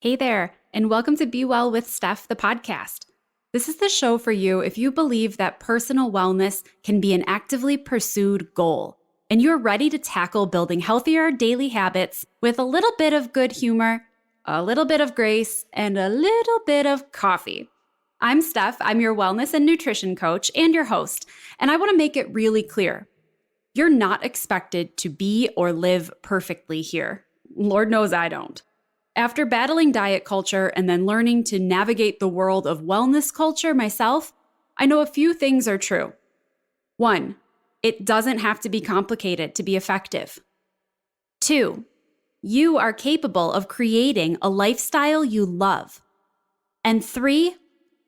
Hey there, and welcome to Be Well with Steph, the podcast. This is the show for you if you believe that personal wellness can be an actively pursued goal, and you're ready to tackle building healthier daily habits with a little bit of good humor, a little bit of grace, and a little bit of coffee. I'm Steph. I'm your wellness and nutrition coach and your host, and I want to make it really clear. You're not expected to be or live perfectly here. Lord knows I don't. After battling diet culture and then learning to navigate the world of wellness culture myself, I know a few things are true. 1, it doesn't have to be complicated to be effective. 2, you are capable of creating a lifestyle you love. And 3,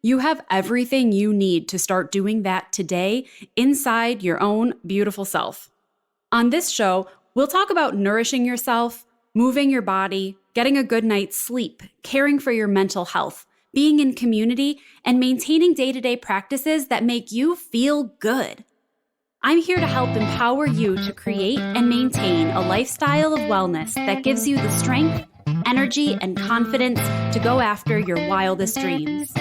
you have everything you need to start doing that today inside your own beautiful self. On this show, we'll talk about nourishing yourself, moving your body, getting a good night's sleep, caring for your mental health, being in community, and maintaining day-to-day practices that make you feel good. I'm here to help empower you to create and maintain a lifestyle of wellness that gives you the strength, energy, and confidence to go after your wildest dreams.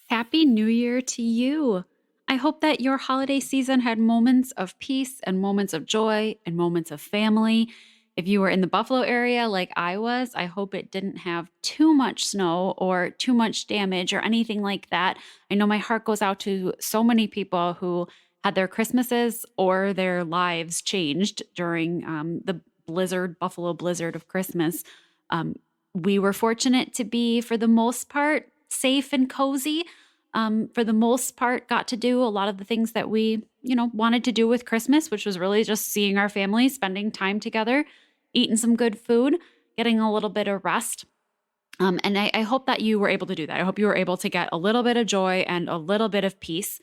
Happy New Year to you. I hope that your holiday season had moments of peace and moments of joy and moments of family. If you were in the Buffalo area like I was, I hope it didn't have too much snow or too much damage or anything like that. I know my heart goes out to so many people who had their Christmases or their lives changed during the Buffalo blizzard of Christmas. We were fortunate to be, for the most part, safe and cozy. For the most part, got to do a lot of the things that we, wanted to do with Christmas, which was really just seeing our family, spending time together, eating some good food, getting a little bit of rest. And I hope that you were able to do that. I hope you were able to get a little bit of joy and a little bit of peace,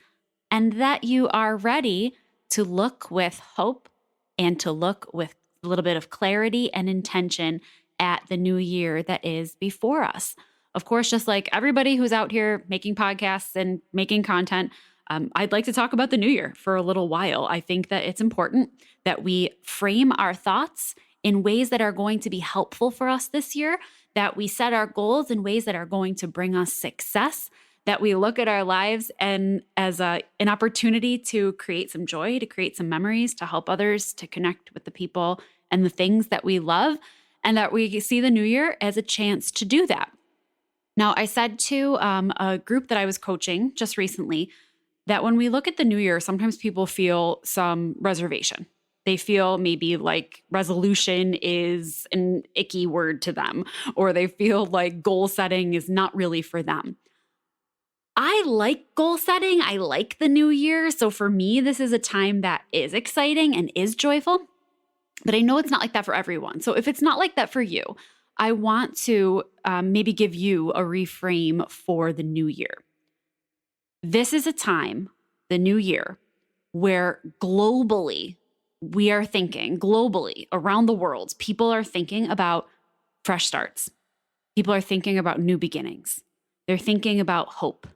and that you are ready to look with hope and to look with a little bit of clarity and intention at the new year that is before us. Of course, just like everybody who's out here making podcasts and making content, I'd like to talk about the new year for a little while. I think that it's important that we frame our thoughts in ways that are going to be helpful for us this year, that we set our goals in ways that are going to bring us success, that we look at our lives and as an opportunity to create some joy, to create some memories, to help others, to connect with the people and the things that we love, and that we see the new year as a chance to do that. Now, I said to a group that I was coaching just recently that when we look at the new year, sometimes people feel some reservation. They feel maybe like resolution is an icky word to them, or they feel like goal setting is not really for them. I like goal setting. I like the new year. So for me, this is a time that is exciting and is joyful. But I know it's not like that for everyone. So if it's not like that for you, I want to maybe give you a reframe for the new year. This is a time, the new year, where globally around the world, people are thinking about fresh starts. People are thinking about new beginnings. They're thinking about hope.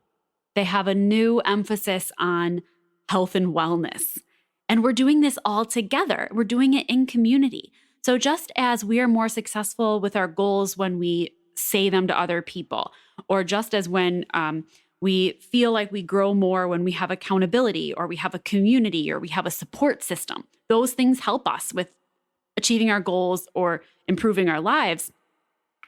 They have a new emphasis on health and wellness. And we're doing this all together. We're doing it in community. So just as we are more successful with our goals when we say them to other people, or just as when we feel like we grow more when we have accountability, or we have a community, or we have a support system, those things help us with achieving our goals or improving our lives.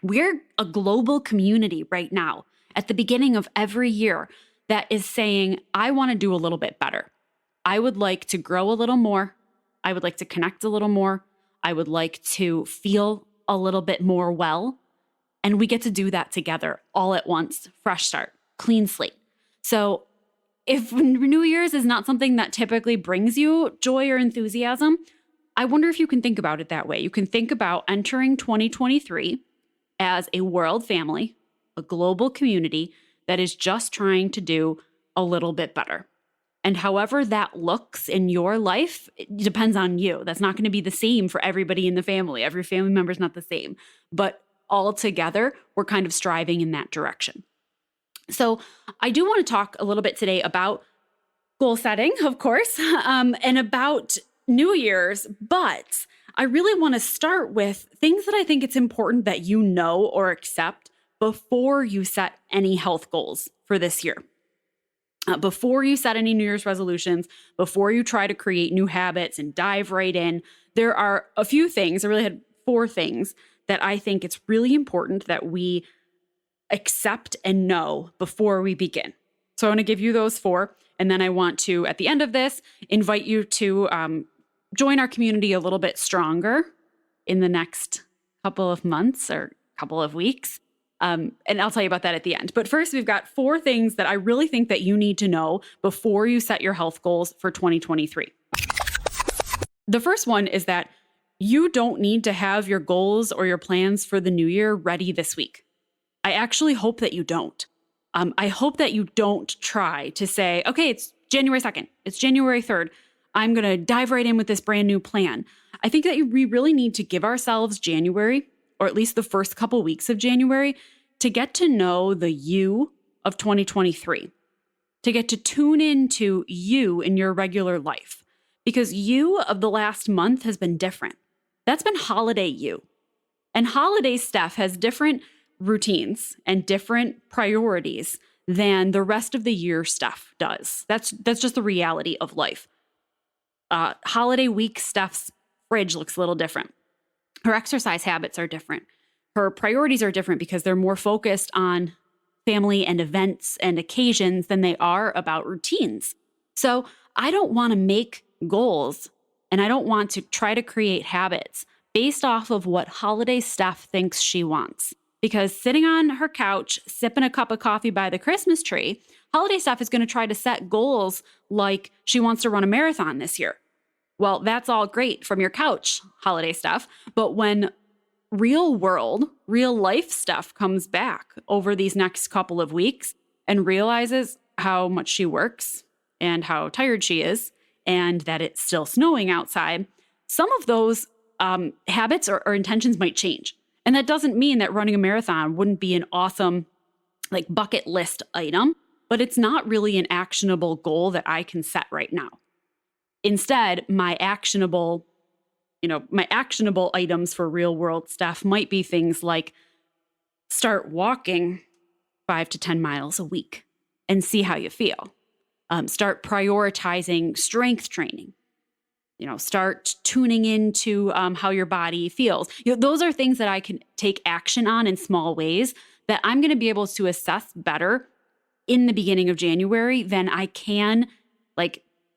We're a global community right now at the beginning of every year that is saying, I want to do a little bit better. I would like to grow a little more. I would like to connect a little more. I would like to feel a little bit more well. And we get to do that together all at once. Fresh start, clean slate. So if New Year's is not something that typically brings you joy or enthusiasm, I wonder if you can think about it that way. You can think about entering 2023 as a world family, a global community that is just trying to do a little bit better. And however that looks in your life, it depends on you. That's not going to be the same for everybody in the family. Every family member is not the same. But all together, we're kind of striving in that direction. So I do want to talk a little bit today about goal setting, of course, and about New Year's, but I really want to start with things that I think it's important that you know or accept before you set any health goals for this year. Before you set any New Year's resolutions, before you try to create new habits and dive right in, there are a few things. I really had four things that I think it's really important that we accept and know before we begin. So I want to give you those four. And then I want to, at the end of this, invite you to join our community a little bit stronger in the next couple of months or couple of weeks. And I'll tell you about that at the end. But first, we've got four things that I really think that you need to know before you set your health goals for 2023. The first one is that you don't need to have your goals or your plans for the new year ready this week. I actually hope that you don't. I hope that you don't try to say, okay, it's January 2nd, it's January 3rd. I'm going to dive right in with this brand new plan. I think that we really need to give ourselves January, or at least the first couple weeks of January, to get to know the you of 2023, to get to tune into you in your regular life. Because you of the last month has been different. That's been holiday you. And holiday Steph has different routines and different priorities than the rest of the year stuff does. That's just the reality of life. Holiday week Steph's fridge looks a little different. Her exercise habits are different. Her priorities are different because they're more focused on family and events and occasions than they are about routines. So I don't want to make goals and I don't want to try to create habits based off of what holiday Steph thinks she wants. Because sitting on her couch, sipping a cup of coffee by the Christmas tree, holiday Steph is going to try to set goals like she wants to run a marathon this year. Well, that's all great from your couch, holiday Steph. But when real world, real life stuff comes back over these next couple of weeks and realizes how much she works and how tired she is and that it's still snowing outside, some of those habits or intentions might change. And that doesn't mean that running a marathon wouldn't be an awesome bucket list item, but it's not really an actionable goal that I can set right now. Instead, my actionable items for real world stuff might be things like start walking 5 to 10 miles a week and see how you feel. Start prioritizing strength training. Start tuning into how your body feels. Those are things that I can take action on in small ways that I'm going to be able to assess better in the beginning of January than I can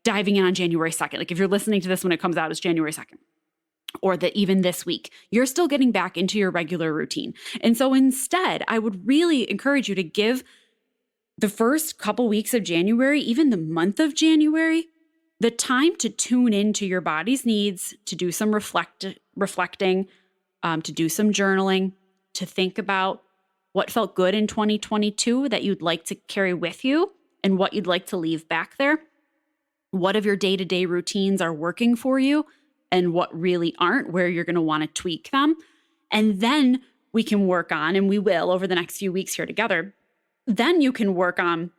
diving in on January 2nd. If you're listening to this when it comes out, it's January 2nd. Or that even this week, you're still getting back into your regular routine. And so instead, I would really encourage you to give the first couple weeks of January, even the month of January, the time to tune into your body's needs, to do some reflecting, to do some journaling, to think about what felt good in 2022 that you'd like to carry with you and what you'd like to leave back there. What of your day-to-day routines are working for you and what really aren't, where you're going to want to tweak them. And then we can work on, and we will over the next few weeks here together, then you can work on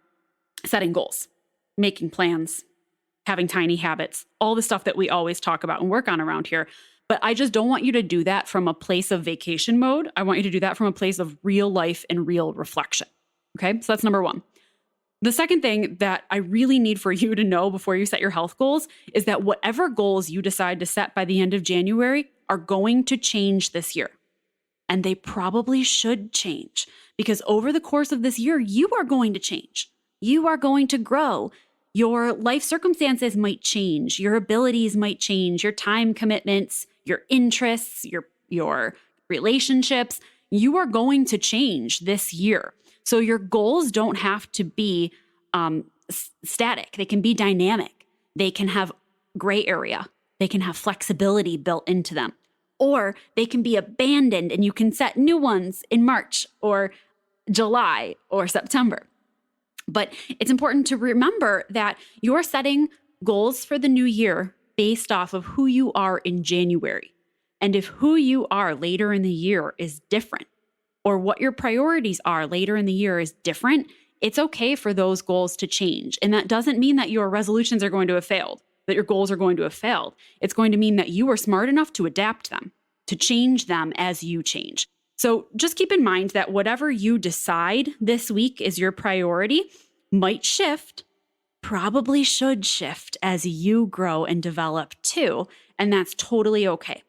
setting goals, making plans, having tiny habits, all the stuff that we always talk about and work on around here. But I just don't want you to do that from a place of vacation mode. I want you to do that from a place of real life and real reflection. Okay, so that's number one. The second thing that I really need for you to know before you set your health goals is that whatever goals you decide to set by the end of January are going to change this year. And they probably should change because over the course of this year, you are going to change. You are going to grow. Your life circumstances might change. Your abilities might change. Your time commitments, your interests, your relationships. You are going to change this year. So your goals don't have to be static. They can be dynamic. They can have gray area. They can have flexibility built into them. Or they can be abandoned and you can set new ones in March or July or September. But it's important to remember that you're setting goals for the new year based off of who you are in January. And if who you are later in the year is different, or what your priorities are later in the year is different, it's okay for those goals to change. And that doesn't mean that your resolutions are going to have failed, that your goals are going to have failed. It's going to mean that you are smart enough to adapt them, to change them as you change. So just keep in mind that whatever you decide this week is your priority might shift, probably should shift as you grow and develop too. And that's totally okay.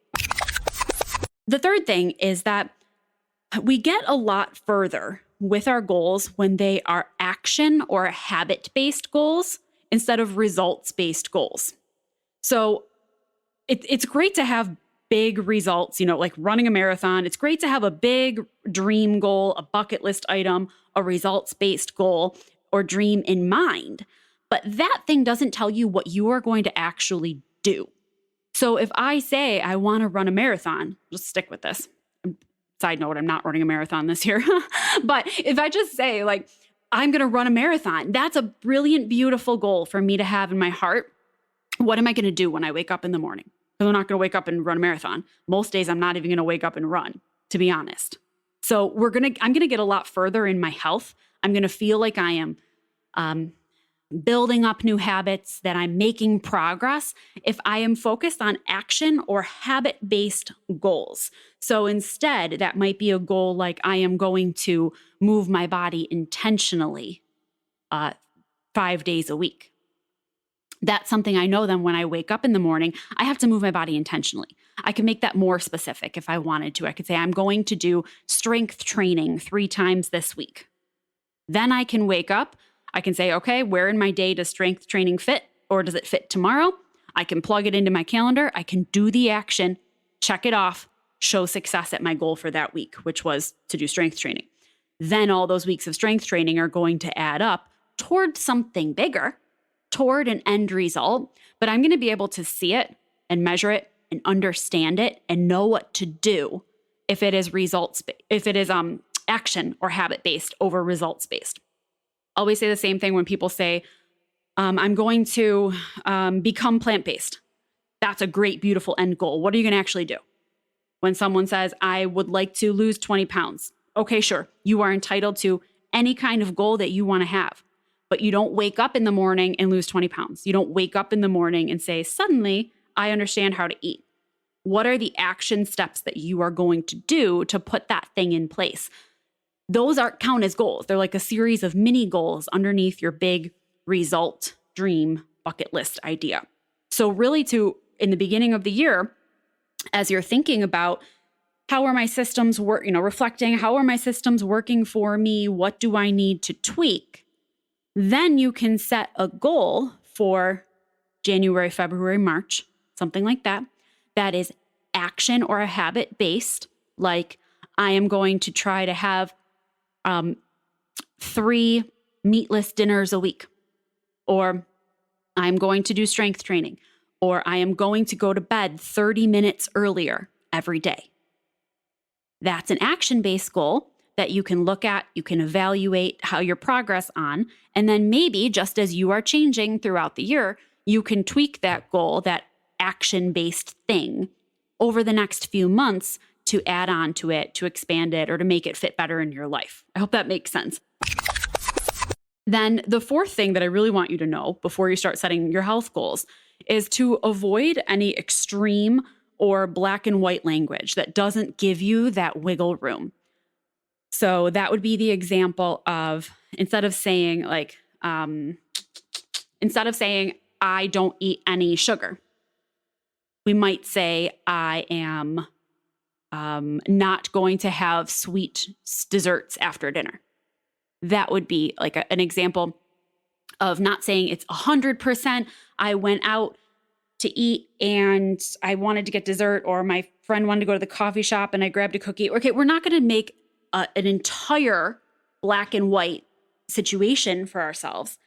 The third thing is that we get a lot further with our goals when they are action or habit-based goals instead of results-based goals. So it's great to have big results, like running a marathon. It's great to have a big dream goal, a bucket list item, a results-based goal or dream in mind. But that thing doesn't tell you what you are going to actually do. So if I say I want to run a marathon, just stick with this. Side note, I'm not running a marathon this year. But if I just say I'm going to run a marathon, that's a brilliant, beautiful goal for me to have in my heart. What am I going to do when I wake up in the morning? Because I'm not going to wake up and run a marathon. Most days I'm not even going to wake up and run, to be honest. So I'm going to get a lot further in my health. I'm going to feel like I am building up new habits, that I'm making progress if I am focused on action or habit-based goals. So instead, that might be a goal like I am going to move my body intentionally 5 days a week. That's something I know then when I wake up in the morning, I have to move my body intentionally. I can make that more specific if I wanted to. I could say I'm going to do strength training 3 times this week. Then I can wake up. I can say, okay, where in my day does strength training fit, or does it fit tomorrow? I can plug it into my calendar. I can do the action, check it off, show success at my goal for that week, which was to do strength training. Then all those weeks of strength training are going to add up toward something bigger, toward an end result, but I'm going to be able to see it and measure it and understand it and know what to do if it is action or habit based over results based. I always say the same thing when people say, I'm going to become plant-based. That's a great, beautiful end goal. What are you going to actually do? When someone says, I would like to lose 20 pounds. Okay, sure. You are entitled to any kind of goal that you want to have. But you don't wake up in the morning and lose 20 pounds. You don't wake up in the morning and say, suddenly, I understand how to eat. What are the action steps that you are going to do to put that thing in place? Those aren't count as goals. They're like a series of mini goals underneath your big result, dream, bucket list idea. So really in the beginning of the year, as you're thinking about how are my systems reflecting, how are my systems working for me? What do I need to tweak? Then you can set a goal for January, February, March, something like that, that is action or a habit based. Like I am going to try to have 3 meatless dinners a week, or I'm going to do strength training, or I am going to go to bed 30 minutes earlier every day. That's an action-based goal that you can look at, you can evaluate how your progress on, and then maybe just as you are changing throughout the year, you can tweak that goal, that action-based thing over the next few months to add on to it, to expand it, or to make it fit better in your life. I hope that makes sense. Then the fourth thing that I really want you to know before you start setting your health goals is to avoid any extreme or black and white language that doesn't give you that wiggle room. So that would be the example of instead of saying I don't eat any sugar, we might say I am not going to have sweet desserts after dinner. That would be like an example of not saying it's 100%. I went out to eat and I wanted to get dessert, or my friend wanted to go to the coffee shop and I grabbed a cookie. Okay, we're not going to make an entire black and white situation for ourselves,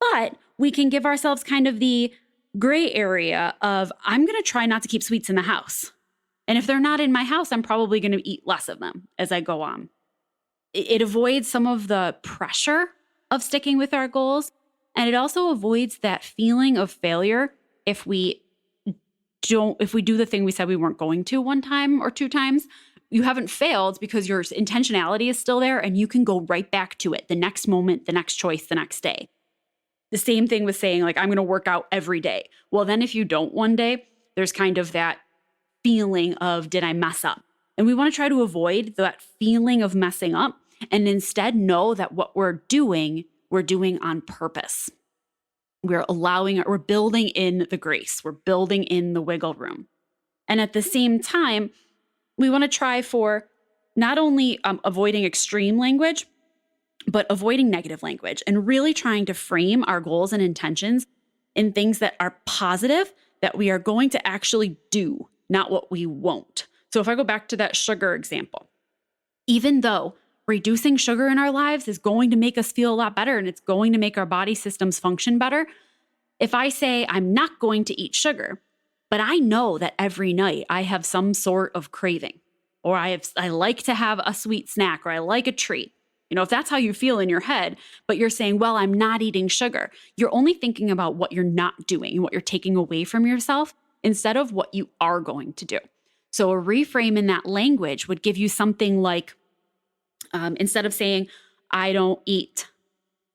but we can give ourselves kind of the gray area of I'm going to try not to keep sweets in the house. And if they're not in my house, I'm probably going to eat less of them as I go on. It avoids some of the pressure of sticking with our goals. And it also avoids that feeling of failure if we do the thing we said we weren't going to one time or 2 times. you haven't failed because your intentionality is still there and you can go right back to it the next moment, the next choice, the next day. The same thing with saying like, I'm going to work out every day. Well, then if you don't one day, there's kind of that feeling of, did I mess up? And we want to try to avoid that feeling of messing up and instead know that what we're doing on purpose. We're building in the grace. We're building in the wiggle room. And at the same time, we want to try for not only avoiding extreme language, but avoiding negative language and really trying to frame our goals and intentions in things that are positive, that we are going to actually do, not what we won't. So if I go back to that sugar example, even though reducing sugar in our lives is going to make us feel a lot better and it's going to make our body systems function better, if I say I'm not going to eat sugar, but I know that every night I have some sort of craving, or I like to have a sweet snack, or I like a treat. If that's how you feel in your head, but you're saying, well, I'm not eating sugar, you're only thinking about what you're not doing and what you're taking away from yourself instead of what you are going to do. So a reframe in that language would give you something like, instead of saying, I don't eat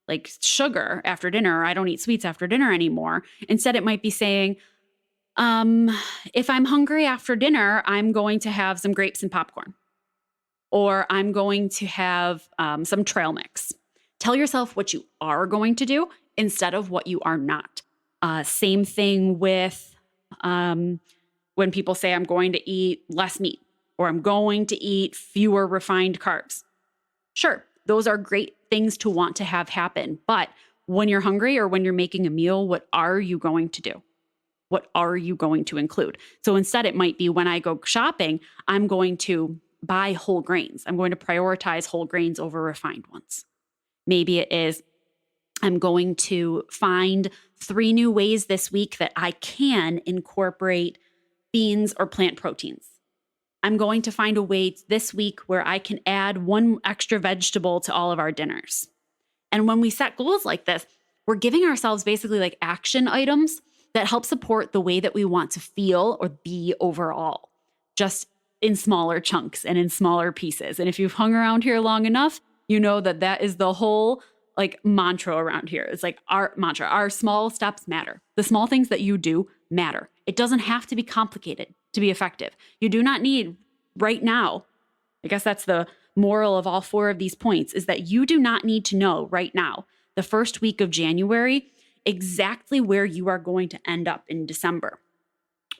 like sugar after dinner, or I don't eat sweets after dinner anymore. Instead, it might be saying, if I'm hungry after dinner, I'm going to have some grapes and popcorn, or I'm going to have some trail mix. Tell yourself what you are going to do instead of what you are not. Same thing with when people say, I'm going to eat less meat, or I'm going to eat fewer refined carbs. Sure, those are great things to want to have happen. But when you're hungry or when you're making a meal, what are you going to do? What are you going to include? So instead, it might be when I go shopping, I'm going to buy whole grains. I'm going to prioritize whole grains over refined ones. Maybe it is, I'm going to find 3 new ways this week that I can incorporate beans or plant proteins. I'm going to find a way this week where I can add 1 extra vegetable to all of our dinners. And when we set goals like this, we're giving ourselves basically like action items that help support the way that we want to feel or be overall, just in smaller chunks and in smaller pieces. And if you've hung around here long enough, you know that that is the whole like mantra around here. It's like our mantra, our small steps matter. The small things that you do matter. It doesn't have to be complicated to be effective. You do not need right now. I guess that's the moral of all 4 of these points, is that you do not need to know right now, the first week of January, exactly where you are going to end up in December.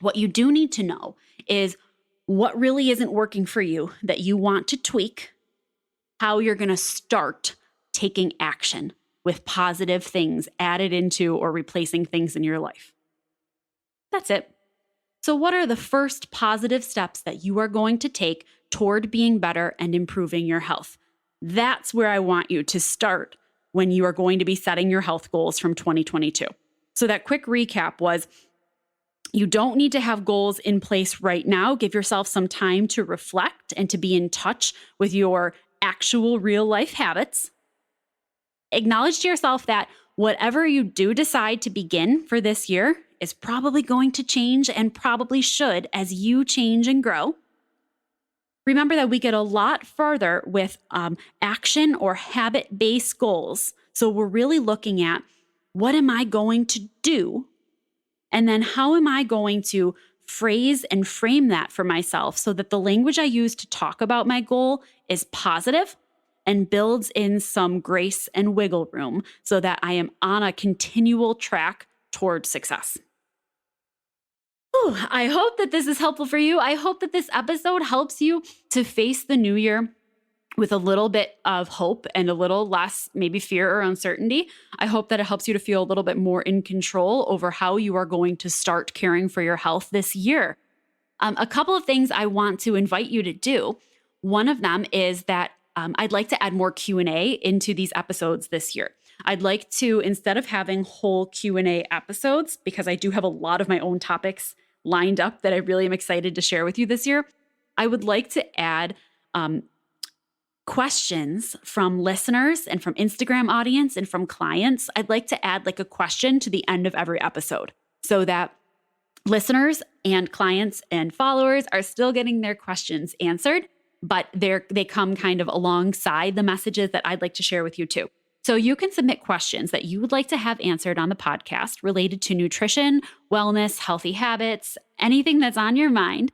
What you do need to know is what really isn't working for you that you want to tweak, how you're going to start taking action with positive things added into or replacing things in your life. That's it. So what are the first positive steps that you are going to take toward being better and improving your health? That's where I want you to start when you are going to be setting your health goals from 2022. So that quick recap was, you don't need to have goals in place right now. Give yourself some time to reflect and to be in touch with your actual real life habits. Acknowledge to yourself that whatever you do decide to begin for this year is probably going to change and probably should as you change and grow. Remember that we get a lot further with action or habit-based goals. So we're really looking at, what am I going to do? And then how am I going to phrase and frame that for myself so that the language I use to talk about my goal is positive and builds in some grace and wiggle room so that I am on a continual track toward success. I hope that this is helpful for you. I hope that this episode helps you to face the new year with a little bit of hope and a little less maybe fear or uncertainty. I hope that it helps you to feel a little bit more in control over how you are going to start caring for your health this year. A couple of things I want to invite you to do. One of them is that I'd like to add more Q&A into these episodes this year. I'd like to, instead of having whole Q&A episodes, because I do have a lot of my own topics lined up that I really am excited to share with you this year, I would like to add questions from listeners and from Instagram audience and from clients. I'd like to add like a question to the end of every episode so that listeners and clients and followers are still getting their questions answered. but they come kind of alongside the messages that I'd like to share with you too. So you can submit questions that you would like to have answered on the podcast related to nutrition, wellness, healthy habits, anything that's on your mind.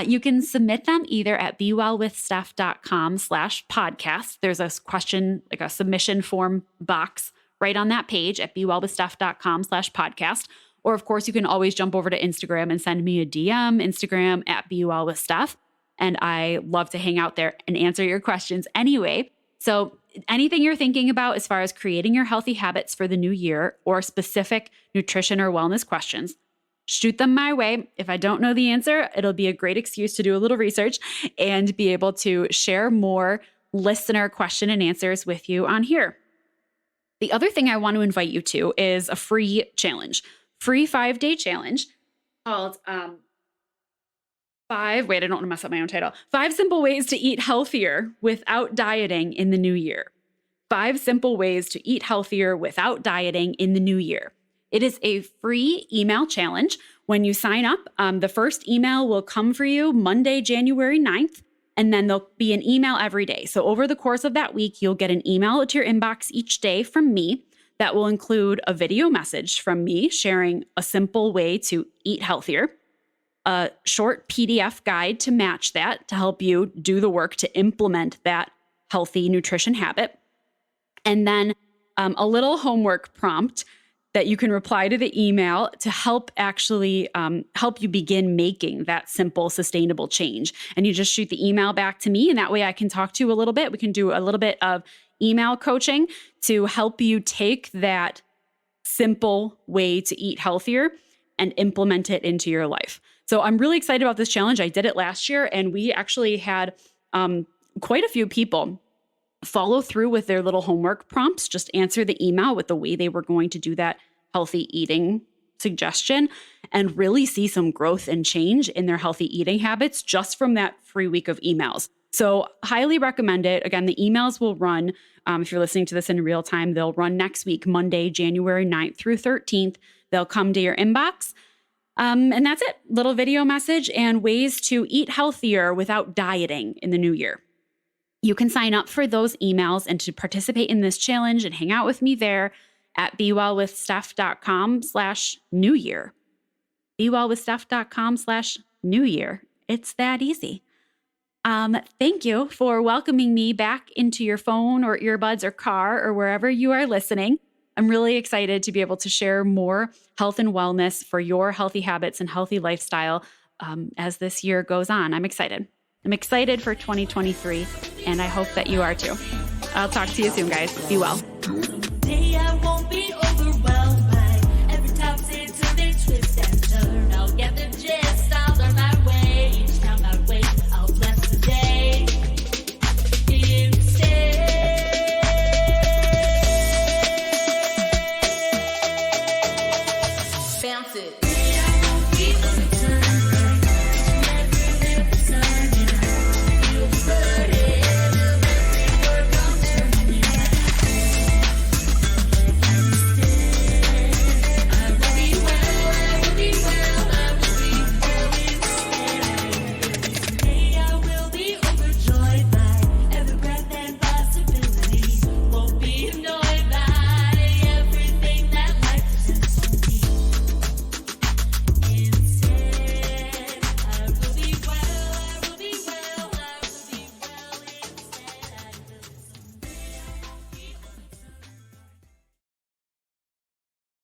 You can submit them either at bewellwithsteph.com/podcast. There's a question, like a submission form box right on that page at bewellwithsteph.com/podcast. Or of course, you can always jump over to Instagram and send me a DM, Instagram at bewellwithsteph. And I love to hang out there and answer your questions anyway. So anything you're thinking about as far as creating your healthy habits for the new year or specific nutrition or wellness questions, shoot them my way. If I don't know the answer, it'll be a great excuse to do a little research and be able to share more listener question and answers with you on here. The other thing I want to invite you to is a free challenge, free 5-day challenge called I don't want to mess up my own title. 5 simple ways to eat healthier without dieting in the new year. 5 simple ways to eat healthier without dieting in the new year. It is a free email challenge. When you sign up, the first email will come for you Monday, January 9th, and then there'll be an email every day. So over the course of that week, you'll get an email to your inbox each day from me that will include a video message from me sharing a simple way to eat healthier, a short PDF guide to match that to help you do the work to implement that healthy nutrition habit, and then a little homework prompt that you can reply to the email to help actually help you begin making that simple, sustainable change. And you just shoot the email back to me, and that way I can talk to you a little bit. We can do a little bit of email coaching to help you take that simple way to eat healthier and implement it into your life. So I'm really excited about this challenge. I did it last year, and we actually had quite a few people follow through with their little homework prompts, just answer the email with the way they were going to do that healthy eating suggestion, and really see some growth and change in their healthy eating habits just from that free week of emails. So highly recommend it. Again, the emails will run, if you're listening to this in real time, they'll run next week, Monday, January 9th through 13th. They'll come to your inbox. And that's it. Little video message and ways to eat healthier without dieting in the new year. You can sign up for those emails and to participate in this challenge and hang out with me there at bewellwithsteph.com/New Year. bewellwithsteph.com/New Year. It's that easy. Thank you for welcoming me back into your phone or earbuds or car or wherever you are listening. I'm really excited to be able to share more health and wellness for your healthy habits and healthy lifestyle as this year goes on. I'm excited. I'm excited for 2023, and I hope that you are too. I'll talk to you soon, guys. Be well.